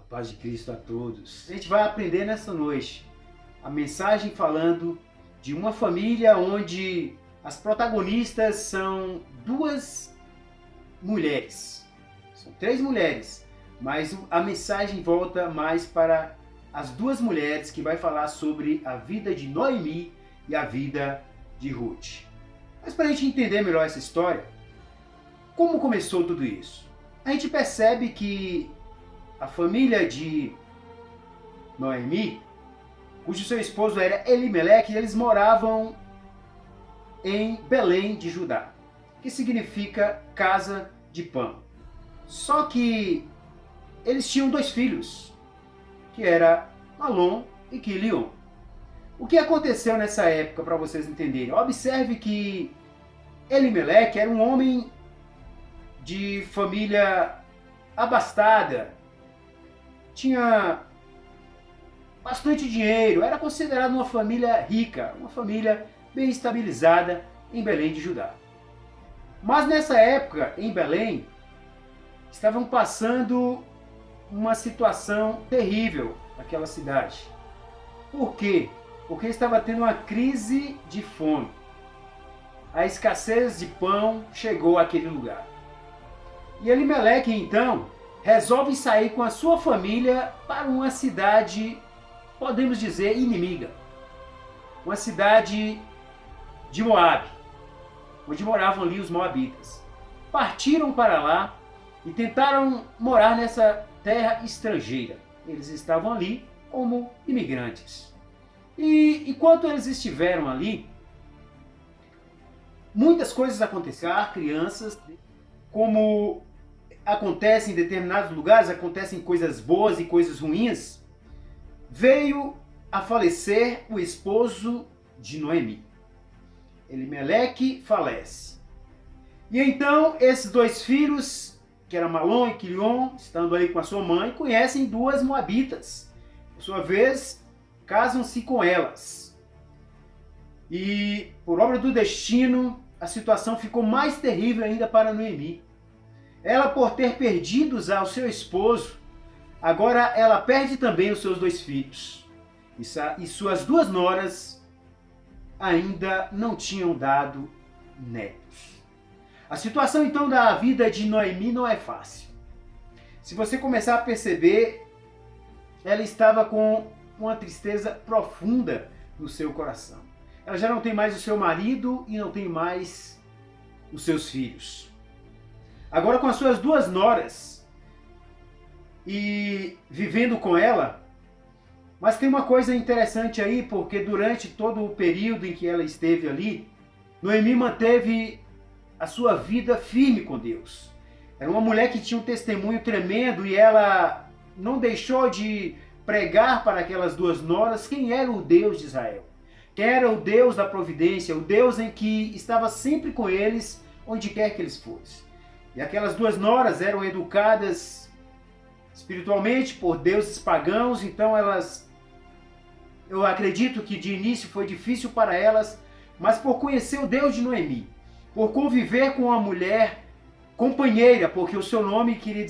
Paz de Cristo a todos. A gente vai aprender nessa noite a mensagem falando de uma família onde as protagonistas são duas mulheres. São três mulheres, mas a mensagem volta mais para as duas mulheres que vai falar sobre a vida de Noemi e a vida de Ruth. Mas para a gente entender melhor essa história, como começou tudo isso? A gente percebe que a família de Noemi, cujo seu esposo era Elimeleque, eles moravam em Belém de Judá, que significa casa de pão. Só que eles tinham dois filhos, que era Malom e Quilion. O que aconteceu nessa época, para vocês entenderem? Observe que Elimeleque era um homem de família abastada, tinha bastante dinheiro, era considerado uma família rica, uma família bem estabilizada em Belém de Judá. Mas nessa época, em Belém, estavam passando uma situação terrível naquela cidade. Por quê? Porque estava tendo uma crise de fome. A escassez de pão chegou àquele lugar. E Elimeleque, então, resolve sair com a sua família para uma cidade, podemos dizer, inimiga. Uma cidade de Moabe, onde moravam ali os moabitas. Partiram para lá e tentaram morar nessa terra estrangeira. Eles estavam ali como imigrantes. E enquanto eles estiveram ali, muitas coisas aconteceram. Há crianças, como acontece em determinados lugares, acontecem coisas boas e coisas ruins. Veio a falecer o esposo de Noemi. Elimeleque falece. E então esses dois filhos, que eram Malom e Quilion, estando ali com a sua mãe, conhecem duas moabitas. Por sua vez, casam-se com elas. E por obra do destino, a situação ficou mais terrível ainda para Noemi. Ela, por ter perdido ao seu esposo, agora ela perde também os seus dois filhos. E suas duas noras ainda não tinham dado netos. A situação então da vida de Noemi não é fácil. Se você começar a perceber, ela estava com uma tristeza profunda no seu coração. Ela já não tem mais o seu marido e não tem mais os seus filhos. Agora com as suas duas noras e vivendo com ela. Mas tem uma coisa interessante aí, porque durante todo o período em que ela esteve ali, Noemi manteve a sua vida firme com Deus. Era uma mulher que tinha um testemunho tremendo e ela não deixou de pregar para aquelas duas noras quem era o Deus de Israel. Quem era o Deus da providência, o Deus em que estava sempre com eles, onde quer que eles fossem. E aquelas duas noras eram educadas espiritualmente por deuses pagãos, então eu acredito que de início foi difícil para elas, mas por conhecer o Deus de Noemi, por conviver com uma mulher companheira, porque o seu nome quer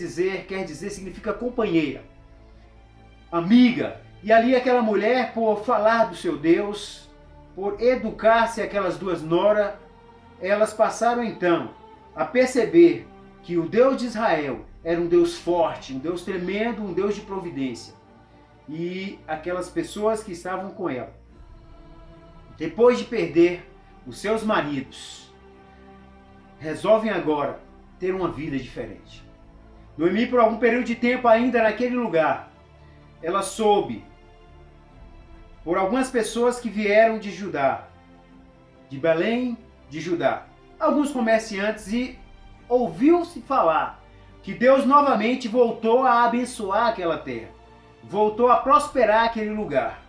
dizer, significa companheira, amiga, e ali aquela mulher, por falar do seu Deus, por educar-se aquelas duas noras, elas passaram então a perceber que o Deus de Israel era um Deus forte, um Deus tremendo, um Deus de providência. E aquelas pessoas que estavam com ela, depois de perder os seus maridos, resolvem agora ter uma vida diferente. Noemi, por algum período de tempo ainda naquele lugar, ela soube, por algumas pessoas que vieram de Judá, de Belém de Judá, alguns comerciantes, e ouviu-se falar que Deus novamente voltou a abençoar aquela terra, voltou a prosperar aquele lugar.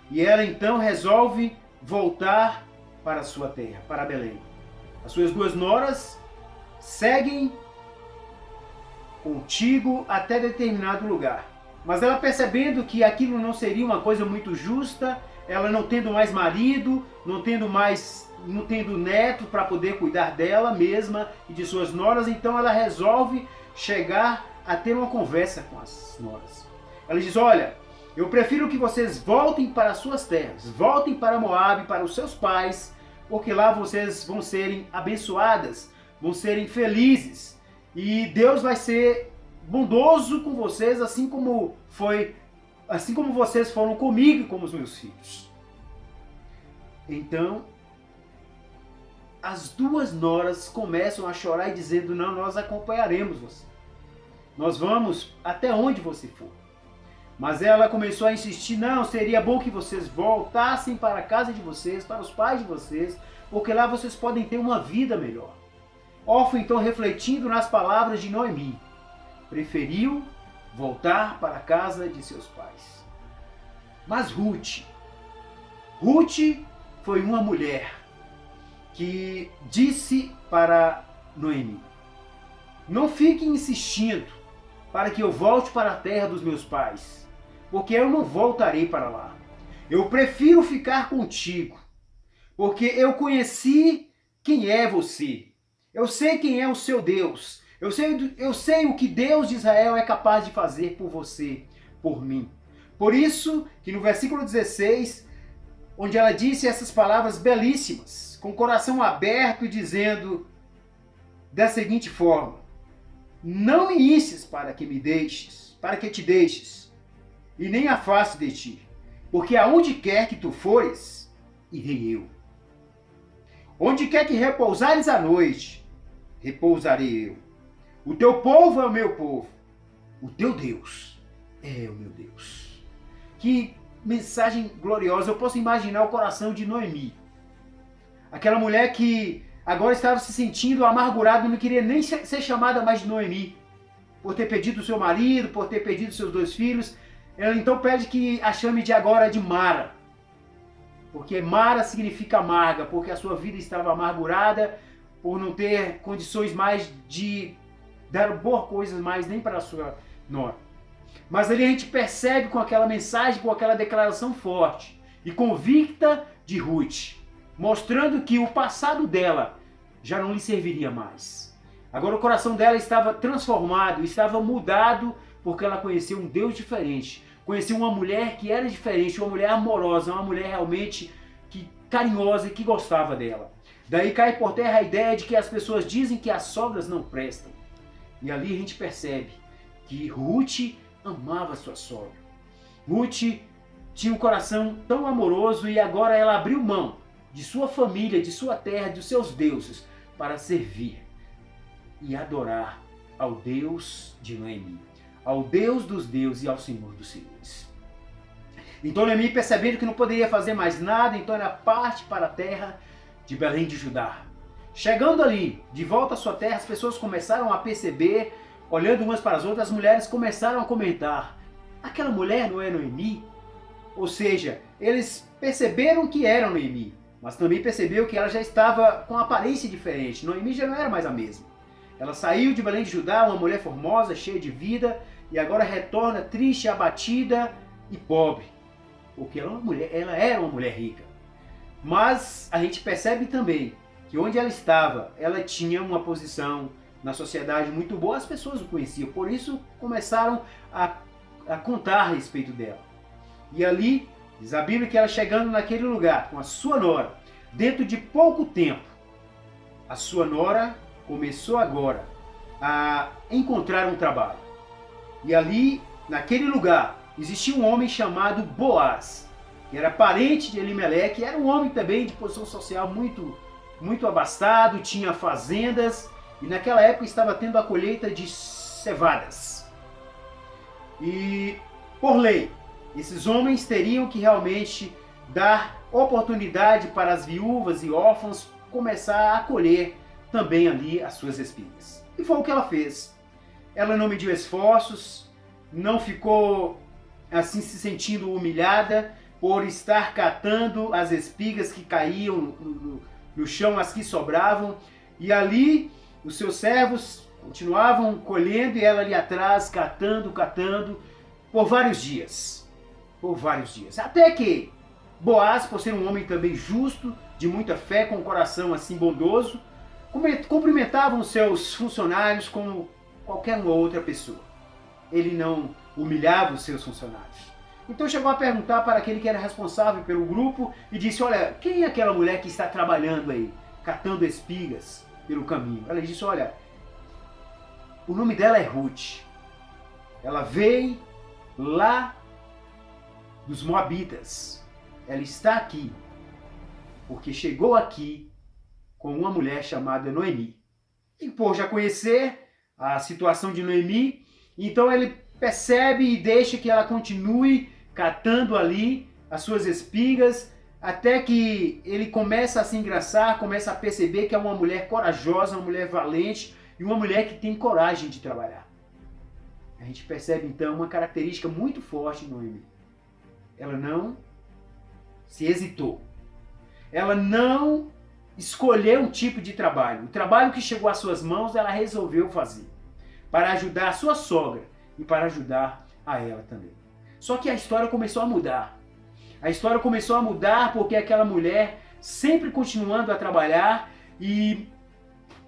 E ela então resolve voltar para a sua terra, para Belém. As suas duas noras seguem contigo até determinado lugar. Mas ela, percebendo que aquilo não seria uma coisa muito justa, ela não tendo mais marido, não tendo neto para poder cuidar dela mesma e de suas noras, então ela resolve chegar a ter uma conversa com as noras. Ela diz: olha, eu prefiro que vocês voltem para as suas terras, voltem para Moabe, para os seus pais, porque lá vocês vão serem abençoadas, vão serem felizes, e Deus vai ser bondoso com vocês, assim como vocês foram comigo e com os meus filhos. Então, as duas noras começam a chorar e dizendo: não, nós acompanharemos você. Nós vamos até onde você for. Mas ela começou a insistir: não, seria bom que vocês voltassem para a casa de vocês, para os pais de vocês, porque lá vocês podem ter uma vida melhor. Orfa, então, refletindo nas palavras de Noemi, preferiu voltar para a casa de seus pais. Mas Ruth foi uma mulher que disse para Noemi: não fique insistindo para que eu volte para a terra dos meus pais, porque eu não voltarei para lá. Eu prefiro ficar contigo, porque eu conheci quem é você. Eu sei quem é o seu Deus. Eu sei o que Deus de Israel é capaz de fazer por você, por mim. Por isso que no versículo 16, onde ela disse essas palavras belíssimas, com o coração aberto, dizendo da seguinte forma: não me instes para que te deixes, e nem afaste de ti, porque aonde quer que tu fores, irei eu. Onde quer que repousares à noite, repousarei eu. O teu povo é o meu povo, o teu Deus é o meu Deus. Que mensagem gloriosa! Eu posso imaginar o coração de Noemi, aquela mulher que agora estava se sentindo amargurada, não queria nem ser chamada mais de Noemi, por ter perdido o seu marido, por ter perdido seus 2 filhos. Ela então pede que a chame de agora de Mara, porque Mara significa amarga, porque a sua vida estava amargurada, por não ter condições mais de dar boas coisas mais nem para a sua nora. Mas ali a gente percebe, com aquela mensagem, com aquela declaração forte e convicta de Ruth, mostrando que o passado dela já não lhe serviria mais. Agora o coração dela estava transformado, estava mudado, porque ela conheceu um Deus diferente, conheceu uma mulher que era diferente, uma mulher amorosa, uma mulher realmente carinhosa e que gostava dela. Daí cai por terra a ideia de que as pessoas dizem que as sogras não prestam. E ali a gente percebe que Ruth amava sua sogra. Ruth tinha um coração tão amoroso e agora ela abriu mão de sua família, de sua terra, dos seus deuses, para servir e adorar ao Deus de Noemi, ao Deus dos deuses e ao Senhor dos senhores. Então Noemi, percebendo que não poderia fazer mais nada, então ela parte para a terra de Belém de Judá. Chegando ali, de volta à sua terra, as pessoas começaram a perceber, olhando umas para as outras, as mulheres começaram a comentar: aquela mulher não é Noemi? Ou seja, eles perceberam que era Noemi, mas também percebeu que ela já estava com aparência diferente. Noemi já não era mais a mesma. Ela saiu de Belém de Judá, uma mulher formosa, cheia de vida, e agora retorna triste, abatida e pobre, porque ela era uma mulher rica. Mas a gente percebe também que onde ela estava, ela tinha uma posição na sociedade muito boa, as pessoas o conheciam, por isso começaram a contar a respeito dela. E ali, diz a Bíblia que ela, chegando naquele lugar com a sua nora, dentro de pouco tempo, a sua nora começou agora a encontrar um trabalho. E ali, naquele lugar, existia um homem chamado Boaz, que era parente de Elimeleque, era um homem também de posição social muito abastado, tinha fazendas, e naquela época estava tendo a colheita de cevadas. E, por lei, esses homens teriam que realmente dar oportunidade para as viúvas e órfãos começar a colher também ali as suas espigas. E foi o que ela fez. Ela não mediu esforços, não ficou assim se sentindo humilhada por estar catando as espigas que caíam no chão, as que sobravam, e ali os seus servos continuavam colhendo e ela ali atrás catando, por vários dias. Até que Boaz, por ser um homem também justo, de muita fé, com um coração assim bondoso, cumprimentava os seus funcionários como qualquer uma outra pessoa. Ele não humilhava os seus funcionários. Então chegou a perguntar para aquele que era responsável pelo grupo e disse: olha, quem é aquela mulher que está trabalhando aí, catando espigas pelo caminho? Ela disse: olha, o nome dela é Ruth. Ela veio lá dos Moabitas. Ela está aqui porque chegou aqui com uma mulher chamada Noemi. E por já conhecer a situação de Noemi, então ele percebe e deixa que ela continue catando ali as suas espigas, até que ele começa a se engraçar, começa a perceber que é uma mulher corajosa, uma mulher valente e uma mulher que tem coragem de trabalhar. A gente percebe então uma característica muito forte em Noemi. Ela não se hesitou. Ela não escolheu um tipo de trabalho. O trabalho que chegou às suas mãos, ela resolveu fazer para ajudar a sua sogra e para ajudar a ela também. Só que a história começou a mudar. A história começou a mudar porque aquela mulher sempre continuando a trabalhar e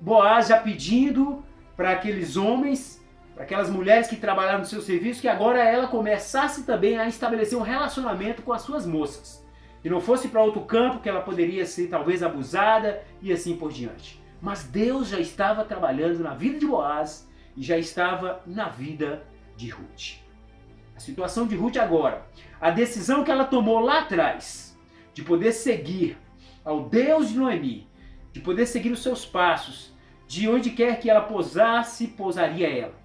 Boaz já pedindo para aqueles homens, para aquelas mulheres que trabalhavam no seu serviço, que agora ela começasse também a estabelecer um relacionamento com as suas moças. Que não fosse para outro campo, que ela poderia ser talvez abusada e assim por diante. Mas Deus já estava trabalhando na vida de Boaz e já estava na vida de Ruth. A situação de Ruth agora, a decisão que ela tomou lá atrás, de poder seguir ao Deus de Noemi, de poder seguir os seus passos, de onde quer que ela pousasse, pousaria ela.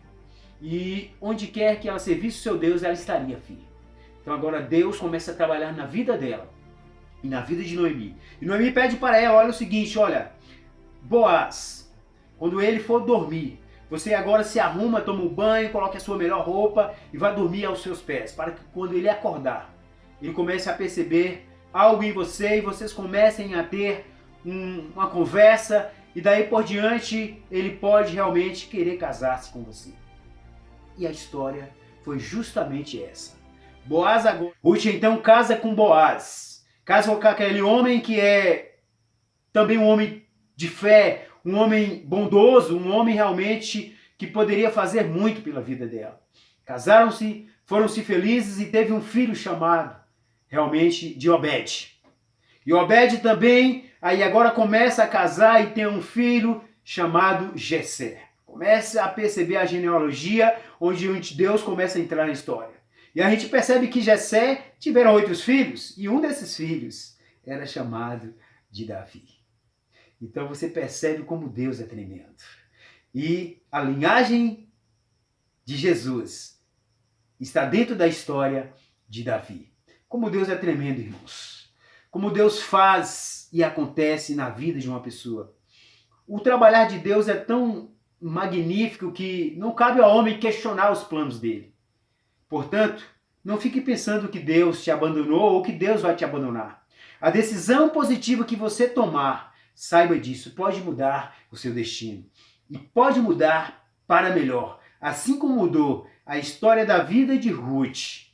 E onde quer que ela servisse o seu Deus, ela estaria firme. Então agora Deus começa a trabalhar na vida dela e na vida de Noemi. E Noemi pede para ela, olha o seguinte, olha, Boaz, quando ele for dormir, você agora se arruma, toma um banho, coloque a sua melhor roupa e vá dormir aos seus pés, para que quando ele acordar, ele comece a perceber algo em você e vocês comecem a ter uma conversa e daí por diante ele pode realmente querer casar-se com você. E a história foi justamente essa. Boaz agora. Ruth então casa com Boaz. Casa com aquele homem que é também um homem de fé, um homem bondoso, um homem realmente que poderia fazer muito pela vida dela. Casaram-se, foram-se felizes e teve um filho chamado realmente de Obed. E Obed também, aí agora começa a casar e tem um filho chamado Jessé. Começa a perceber a genealogia onde Deus começa a entrar na história. E a gente percebe que Jessé tiveram 8 filhos e um desses filhos era chamado de Davi. Então você percebe como Deus é tremendo. E a linhagem de Jesus está dentro da história de Davi. Como Deus é tremendo, irmãos. Como Deus faz e acontece na vida de uma pessoa. O trabalhar de Deus é tão magnífico que não cabe ao homem questionar os planos dele. Portanto, não fique pensando que Deus te abandonou ou que Deus vai te abandonar. A decisão positiva que você tomar, saiba disso, pode mudar o seu destino. E pode mudar para melhor. Assim como mudou a história da vida de Ruth,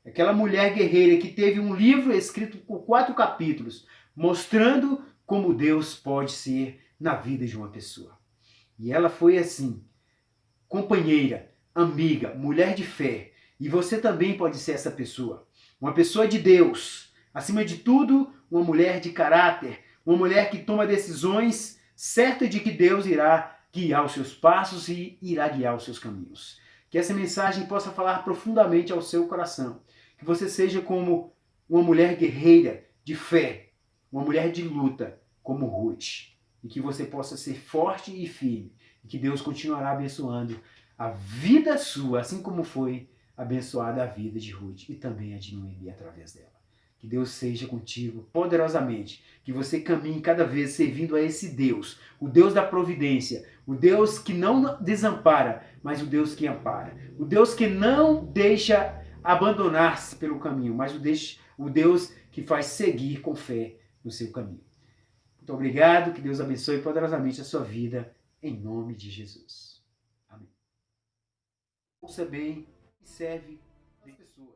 aquela mulher guerreira que teve um livro escrito por 4 capítulos, mostrando como Deus pode ser na vida de uma pessoa. E ela foi assim, companheira, amiga, mulher de fé. E você também pode ser essa pessoa. Uma pessoa de Deus. Acima de tudo, uma mulher de caráter. Uma mulher que toma decisões certa de que Deus irá guiar os seus passos e irá guiar os seus caminhos. Que essa mensagem possa falar profundamente ao seu coração. Que você seja como uma mulher guerreira de fé. Uma mulher de luta como Ruth. E que você possa ser forte e firme. E que Deus continuará abençoando a vida sua, assim como foi abençoada a vida de Ruth e também a de Noemi através dela. Que Deus seja contigo poderosamente. Que você caminhe cada vez servindo a esse Deus. O Deus da providência. O Deus que não desampara, mas o Deus que ampara. O Deus que não deixa abandonar-se pelo caminho, mas o Deus que faz seguir com fé no seu caminho. Muito obrigado. Que Deus abençoe poderosamente a sua vida. Em nome de Jesus. Amém. Ouça bem e serve as pessoas.